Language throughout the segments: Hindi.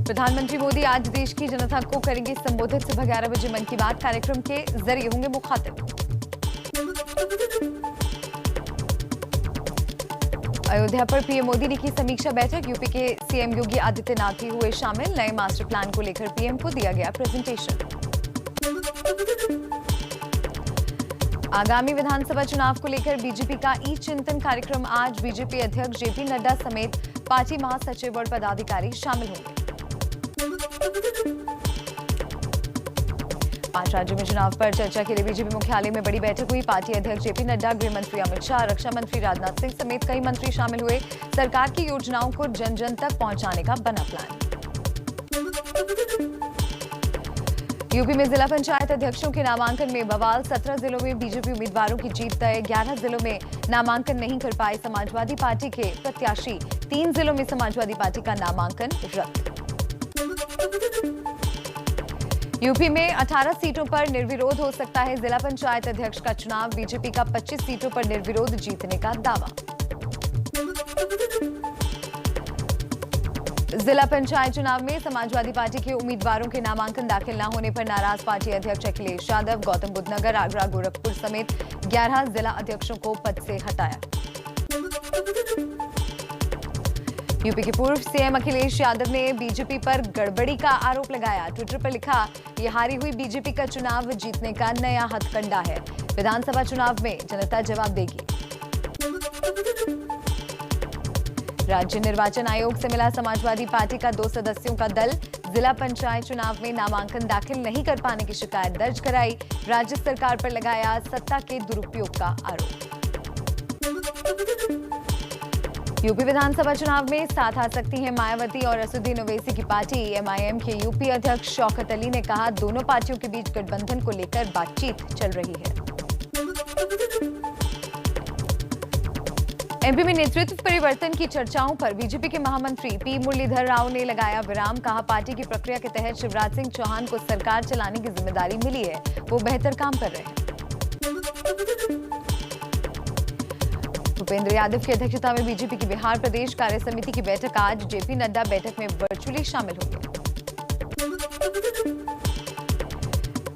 प्रधानमंत्री मोदी आज देश की जनता को करेंगे संबोधित। सुबह 11 बजे मन की बात कार्यक्रम के जरिए होंगे मुखातिब। अयोध्या पर पीएम मोदी ने की समीक्षा बैठक। यूपी के सीएम योगी आदित्यनाथ भी हुए शामिल। नए मास्टर प्लान को लेकर पीएम को दिया गया प्रेजेंटेशन। आगामी विधानसभा चुनाव को लेकर बीजेपी का ई चिंतन कार्यक्रम आज। बीजेपी अध्यक्ष जेपी नड्डा समेत पार्टी महासचिव और पदाधिकारी शामिल होंगे। 5 राज्यों में चुनाव पर चर्चा के लिए बीजेपी मुख्यालय में बड़ी बैठक हुई। पार्टी अध्यक्ष जेपी नड्डा, गृह मंत्री अमित शाह, रक्षा मंत्री राजनाथ सिंह समेत कई मंत्री शामिल हुए। सरकार की योजनाओं को जन जन तक पहुंचाने का बना प्लान। यूपी में जिला पंचायत अध्यक्षों के नामांकन में बवाल। 17 जिलों में बीजेपी उम्मीदवारों की जीत तय। 11 जिलों में नामांकन नहीं कर पाए समाजवादी पार्टी के प्रत्याशी। 3 जिलों में समाजवादी पार्टी का नामांकन रद्द। यूपी में 18 सीटों पर निर्विरोध हो सकता है जिला पंचायत अध्यक्ष का चुनाव। बीजेपी का 25 सीटों पर निर्विरोध जीतने का दावा। जिला पंचायत चुनाव में समाजवादी पार्टी के उम्मीदवारों के नामांकन दाखिल न होने पर नाराज पार्टी अध्यक्ष अखिलेश यादव। गौतम बुद्ध नगर, आगरा, गोरखपुर समेत 11 जिला अध्यक्षों को पद से हटाया। यूपी के पूर्व सीएम अखिलेश यादव ने बीजेपी पर गड़बड़ी का आरोप लगाया। ट्विटर पर लिखा, यह हारी हुई बीजेपी का चुनाव जीतने का नया हथकंडा है। विधानसभा चुनाव में जनता जवाब देगी। राज्य निर्वाचन आयोग से मिला समाजवादी पार्टी का 2 सदस्यों का दल। जिला पंचायत चुनाव में नामांकन दाखिल नहीं कर पाने की शिकायत दर्ज कराई। राज्य सरकार पर लगाया सत्ता के दुरुपयोग का आरोप। यूपी विधानसभा चुनाव में साथ आ सकती हैं मायावती और असदुद्दीन ओवैसी की पार्टी। एमआईएम के यूपी अध्यक्ष शौकत अली ने कहा, दोनों पार्टियों के बीच गठबंधन को लेकर बातचीत चल रही है। एमपी में नेतृत्व परिवर्तन की चर्चाओं पर बीजेपी के महामंत्री पी मुरलीधर राव ने लगाया विराम। कहा, पार्टी की प्रक्रिया के तहत शिवराज सिंह चौहान को सरकार चलाने की जिम्मेदारी मिली है, वो बेहतर काम कर रहे हैं। भूपेंद्र यादव की अध्यक्षता में बीजेपी की बिहार प्रदेश कार्य समिति की बैठक आज। जेपी नड्डा बैठक में वर्चुअली शामिल होंगे।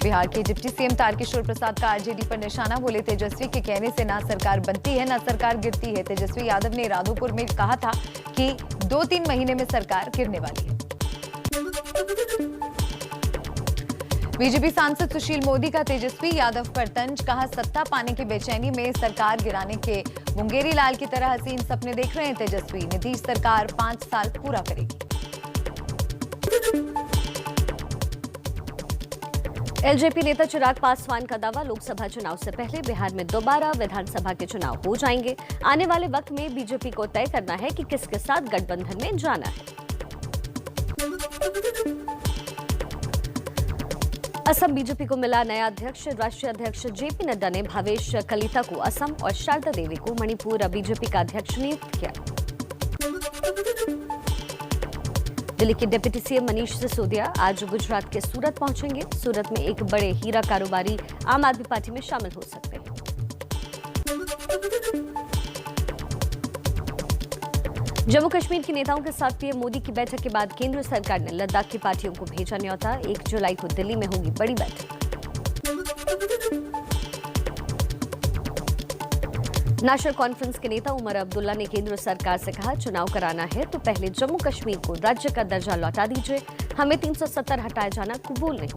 बिहार के डिप्टी सीएम तारकिशोर प्रसाद का आरजेडी पर निशाना। बोले, तेजस्वी के कहने से ना सरकार बनती है ना सरकार गिरती है। तेजस्वी यादव ने राधोपुर में कहा था कि 2-3 महीने में सरकार गिरने वाली है। बीजेपी सांसद सुशील मोदी का तेजस्वी यादव पर तंज। कहा, सत्ता पाने की बेचैनी में सरकार गिराने के मुंगेरी लाल की तरह हसीन सपने देख रहे हैं तेजस्वी। नीतीश सरकार 5 साल पूरा करेगी। एलजेपी नेता चिराग पासवान का दावा, लोकसभा चुनाव से पहले बिहार में दोबारा विधानसभा के चुनाव हो जाएंगे। आने वाले वक्त में बीजेपी को तय करना है कि किसके साथ गठबंधन में जाना है। असम बीजेपी को मिला नया अध्यक्ष। राष्ट्रीय अध्यक्ष जेपी नड्डा ने भावेश कलिता को असम और शारदा देवी को मणिपुर बीजेपी का अध्यक्ष नियुक्त किया। दिल्ली के डिप्टी सीएम मनीष सिसोदिया आज गुजरात के सूरत पहुंचेंगे। सूरत में एक बड़े हीरा कारोबारी आम आदमी पार्टी में शामिल हो सकते हैं। जम्मू कश्मीर के नेताओं के साथ पीएम मोदी की बैठक के बाद केंद्र सरकार ने लद्दाख की पार्टियों को भेजा न्योता। 1 जुलाई को दिल्ली में होगी बड़ी बैठक। नेशनल कॉन्फ्रेंस के नेता उमर अब्दुल्ला ने केंद्र सरकार से कहा, चुनाव कराना है तो पहले जम्मू कश्मीर को राज्य का दर्जा लौटा दीजिए। हमें 370 हटाए जाना कबूल नहीं।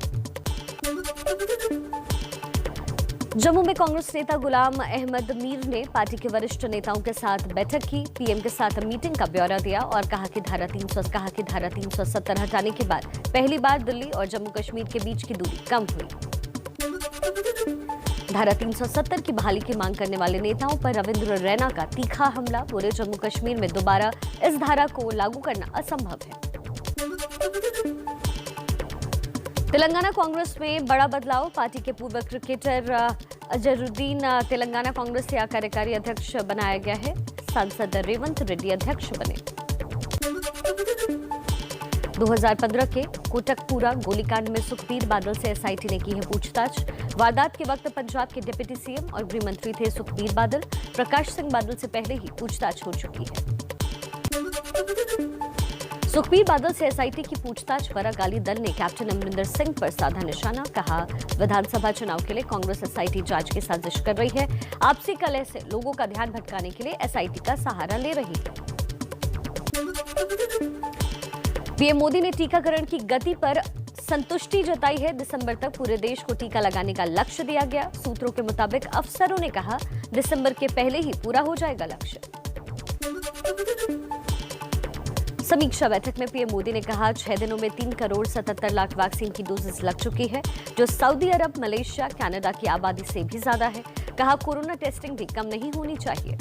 जम्मू में कांग्रेस नेता गुलाम अहमद मीर ने पार्टी के वरिष्ठ नेताओं के साथ बैठक की। पीएम के साथ मीटिंग का ब्यौरा दिया और कहा कि धारा 370 हटाने के बाद पहली बार दिल्ली और जम्मू कश्मीर के बीच की दूरी कम हुई। धारा 370 की बहाली की मांग करने वाले नेताओं पर रविंद्र रैना का तीखा हमला। पूरे जम्मू कश्मीर में दोबारा इस धारा को लागू करना असंभव है। तेलंगाना कांग्रेस में बड़ा बदलाव। पार्टी के पूर्व क्रिकेटर अजहरुद्दीन तेलंगाना कांग्रेस के कार्यकारी अध्यक्ष बनाया गया है। सांसद रेवंत रेड्डी अध्यक्ष बने। 2015 के कोटकपुरा गोलीकांड में सुखबीर बादल से एसआईटी ने की है पूछताछ। वारदात के वक्त पंजाब के डिप्टी सीएम और गृह मंत्री थे सुखबीर बादल। प्रकाश सिंह बादल से पहले ही पूछताछ हो चुकी है। सुखबीर बादल से एसआईटी की पूछताछ पर अकाली दल ने कैप्टन अमरिंदर सिंह पर साधा निशाना। कहा, विधानसभा चुनाव के लिए कांग्रेस एसआईटी जांच की साजिश कर रही है। आपसी कलह से लोगों का ध्यान भटकाने के लिए एसआईटी का सहारा ले रही है। पीएम मोदी ने टीकाकरण की गति पर संतुष्टि जताई है। दिसंबर तक पूरे देश को टीका लगाने का लक्ष्य दिया गया। सूत्रों के मुताबिक अफसरों ने कहा, दिसंबर के पहले ही पूरा हो जाएगा लक्ष्य। समीक्षा बैठक में पीएम मोदी ने कहा, 6 दिनों में 3,77,00,000 वैक्सीन की डोजेस लग चुकी है, जो सऊदी अरब, मलेशिया, कनाडा की आबादी से भी ज्यादा है। कहा, कोरोना टेस्टिंग भी कम नहीं होनी चाहिए।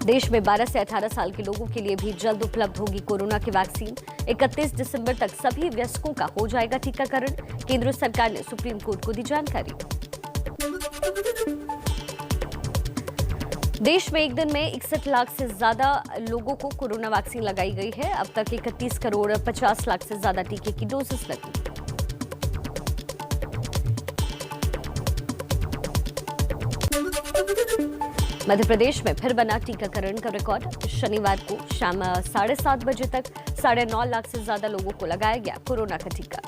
देश में 12 से 18 साल के लोगों के लिए भी जल्द उपलब्ध होगी कोरोना की वैक्सीन। 31 दिसंबर तक सभी वयस्कों का हो जाएगा टीकाकरण। केंद्र सरकार ने सुप्रीम कोर्ट को दी जानकारी। देश में एक दिन में 61 लाख से ज्यादा लोगों को कोरोना वैक्सीन लगाई गई है। अब तक 31,50,00,000 से ज्यादा टीके की डोजेस लगी। मध्य प्रदेश में फिर बना टीकाकरण का रिकॉर्ड। शनिवार को शाम 7:30 बजे तक 9.5 लाख से ज्यादा लोगों को लगाया गया कोरोना का टीका।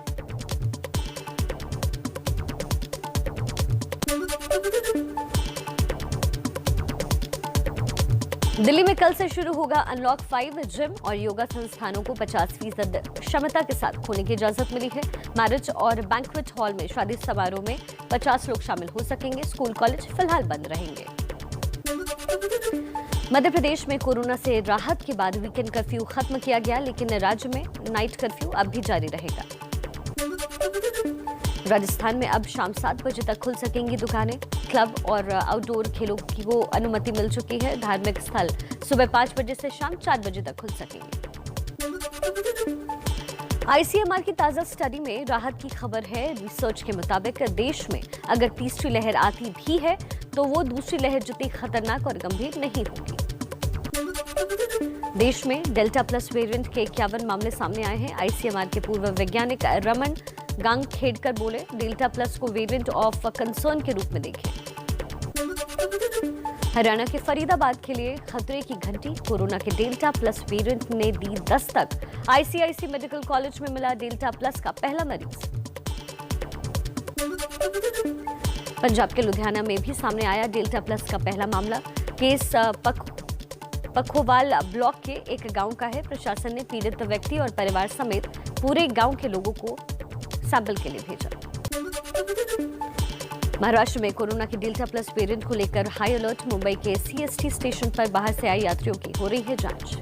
दिल्ली में कल से शुरू होगा अनलॉक 5। जिम और योगा संस्थानों को 50% क्षमता के साथ खोलने की इजाजत मिली है। मैरिज और बैंक्वेट हॉल में शादी समारोह में 50 लोग शामिल हो सकेंगे। स्कूल कॉलेज फिलहाल बंद रहेंगे। मध्य प्रदेश में कोरोना से राहत के बाद वीकेंड कर्फ्यू खत्म किया गया, लेकिन राज्य में नाइट कर्फ्यू अब भी जारी रहेगा। राजस्थान में अब शाम 7 बजे तक खुल सकेंगी दुकानें। क्लब और आउटडोर खेलों की वो अनुमति मिल चुकी है। धार्मिक स्थल सुबह 5 बजे से शाम 4 बजे तक खुल सकेंगे। आईसीएमआर की ताजा स्टडी में राहत की खबर है। रिसर्च के मुताबिक देश में अगर तीसरी लहर आती भी है तो वो दूसरी लहर जितनी खतरनाक और गंभीर नहीं होगी। देश में डेल्टा प्लस वेरिएंट के 51 मामले सामने आए हैं। आईसीएमआर के पूर्व वैज्ञानिक रमन गांगखेड़कर बोले, डेल्टा प्लस को वेरिएंट ऑफ कंसर्न के रूप में देखें। हरियाणा के फरीदाबाद के लिए खतरे की घंटी। कोरोना के डेल्टा प्लस वेरिएंट ने दी दस्तक। आईसीआईसी मेडिकल कॉलेज में मिला डेल्टा प्लस का पहला मरीज। पंजाब के लुधियाना में भी सामने आया डेल्टा प्लस का पहला मामला। केस पखोवाल ब्लॉक के एक गांव का है। प्रशासन ने पीड़ित व्यक्ति और परिवार समेत पूरे गांव के लोगों को सैंपल के लिए भेजा। महाराष्ट्र में कोरोना के डेल्टा प्लस वेरिएंट को लेकर हाई अलर्ट। मुंबई के सीएसटी स्टेशन पर बाहर से आए यात्रियों की हो रही है जांच।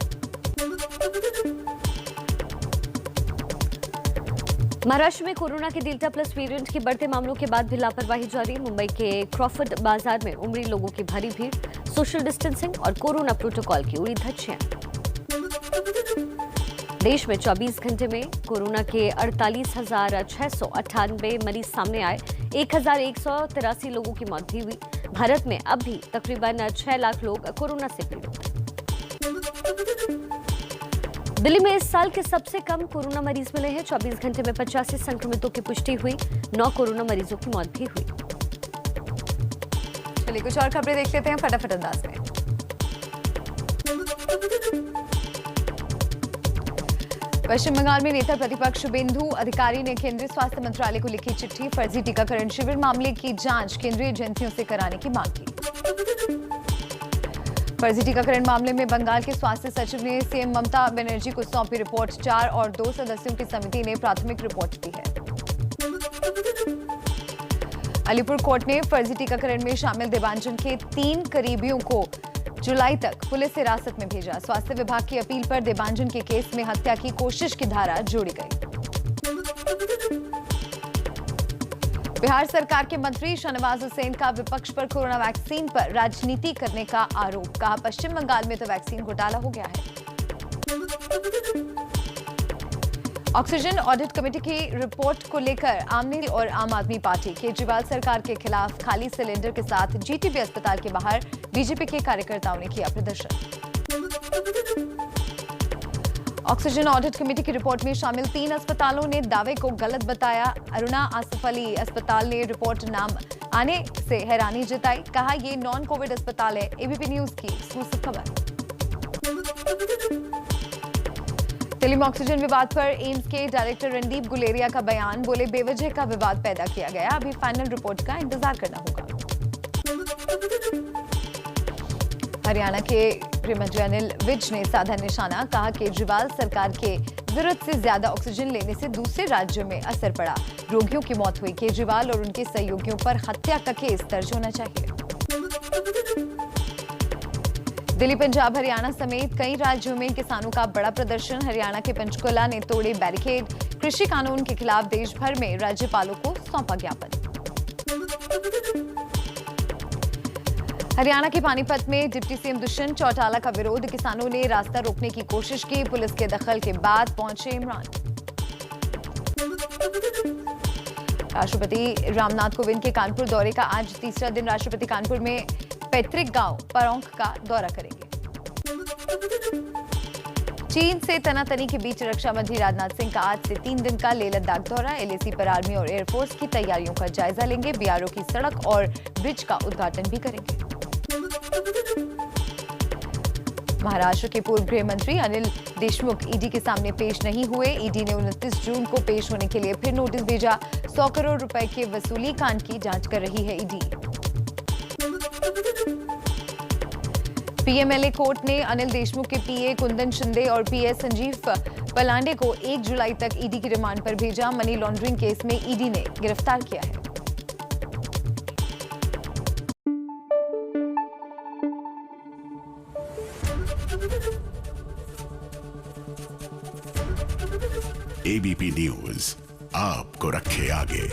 महाराष्ट्र में कोरोना के डेल्टा प्लस वेरिएंट के बढ़ते मामलों के बाद भी लापरवाही जारी। मुंबई के क्रॉफर्ड बाजार में उमड़ी लोगों की भारी भीड़। सोशल डिस्टेंसिंग और कोरोना प्रोटोकॉल की उड़ी धज्जियां। देश में 24 घंटे में कोरोना के 48,698 मरीज सामने आए। 1,183 लोगों की मौत भी हुई। भारत में अब भी तकरीबन 6 लाख लोग कोरोना से पीड़ित हैं। दिल्ली में इस साल के सबसे कम कोरोना मरीज मिले हैं। 24 घंटे में 85 संक्रमितों की पुष्टि हुई। 9 कोरोना मरीजों की मौत भी हुई। चलिए कुछ और खबरें देख लेते हैं फटाफट अंदाज में। पश्चिम बंगाल में नेता प्रतिपक्ष शुभेंदु अधिकारी ने केंद्रीय स्वास्थ्य मंत्रालय को लिखी चिट्ठी। फर्जी टीकाकरण शिविर मामले की जांच केंद्रीय एजेंसियों से कराने की मांग की। फर्जी टीकाकरण मामले में बंगाल के स्वास्थ्य सचिव ने सीएम ममता बनर्जी को सौंपी रिपोर्ट। 4 और 2 सदस्यों की समिति ने प्राथमिक रिपोर्ट दी है। अलीपुर कोर्ट ने फर्जी टीकाकरण में शामिल देवांजन के 3 करीबियों को जुलाई तक पुलिस हिरासत में भेजा। स्वास्थ्य विभाग की अपील पर देवांजन के केस में हत्या की कोशिश की धारा जोड़ी गई। बिहार सरकार के मंत्री शाहनवाज हुसैन का विपक्ष पर कोरोना वैक्सीन पर राजनीति करने का आरोप। कहा, पश्चिम बंगाल में तो वैक्सीन घोटाला हो गया है। ऑक्सीजन ऑडिट कमेटी की रिपोर्ट को लेकर आमने और आम आदमी पार्टी केजरीवाल सरकार के खिलाफ खाली सिलेंडर के साथ जीटीबी अस्पताल के बाहर बीजेपी के कार्यकर्ताओं ने किया प्रदर्शन। ऑक्सीजन ऑडिट कमेटी की रिपोर्ट में शामिल 3 अस्पतालों ने दावे को गलत बताया। अरुणा आसफ अली अस्पताल ने रिपोर्ट नाम आने से हैरानी जताई। कहा, ये नॉन कोविड अस्पताल है। एबीपी न्यूज की एक्सक्लूसिव खबर। दिल्ली में ऑक्सीजन विवाद पर एम्स के डायरेक्टर रणदीप गुलेरिया का बयान, बोले बेवजह का विवाद पैदा किया गया, अभी फाइनल रिपोर्ट का इंतजार करना होगा। हरियाणा के गृह मंत्री अनिल विज ने साधा निशाना, कहा केजरीवाल सरकार के जरूरत से ज्यादा ऑक्सीजन लेने से दूसरे राज्यों में असर पड़ा, रोगियों की मौत हुई, केजरीवाल और उनके सहयोगियों पर हत्या का केस दर्ज होना चाहिए। दिल्ली, पंजाब, हरियाणा समेत कई राज्यों में किसानों का बड़ा प्रदर्शन, हरियाणा के पंचकुला ने तोड़े बैरिकेड, कृषि कानून के खिलाफ देश भर में राज्यपालों को सौंपा ज्ञापन। हरियाणा के पानीपत में डिप्टी सीएम दुष्यंत चौटाला का विरोध, किसानों ने रास्ता रोकने की कोशिश की, पुलिस के दखल के बाद पहुंचे इमरान। राष्ट्रपति रामनाथ कोविंद के कानपुर दौरे का आज तीसरा दिन, राष्ट्रपति कानपुर में पैतृक गांव परौंख का दौरा करेंगे। चीन से तनातनी के बीच रक्षा मंत्री राजनाथ सिंह का आज से 3 दिन का लेह लद्दाख दौरा, एलएसी पर आर्मी और एयरफोर्स की तैयारियों का जायजा लेंगे, बीआरओ की सड़क और ब्रिज का उद्घाटन भी करेंगे। महाराष्ट्र के पूर्व गृह मंत्री अनिल देशमुख ईडी के सामने पेश नहीं हुए, ईडी ने 29 जून को पेश होने के लिए फिर नोटिस भेजा, 100 करोड़ रुपए के वसूली कांड की जांच कर रही है ईडी। पीएमएलए कोर्ट ने अनिल देशमुख के पीए कुंदन शिंदे और पीए संजीव पलांडे को 1 जुलाई तक ईडी की रिमांड पर भेजा, मनी लॉन्ड्रिंग केस में ईडी ने गिरफ्तार किया है। एबीपी न्यूज आपको रखे आगे।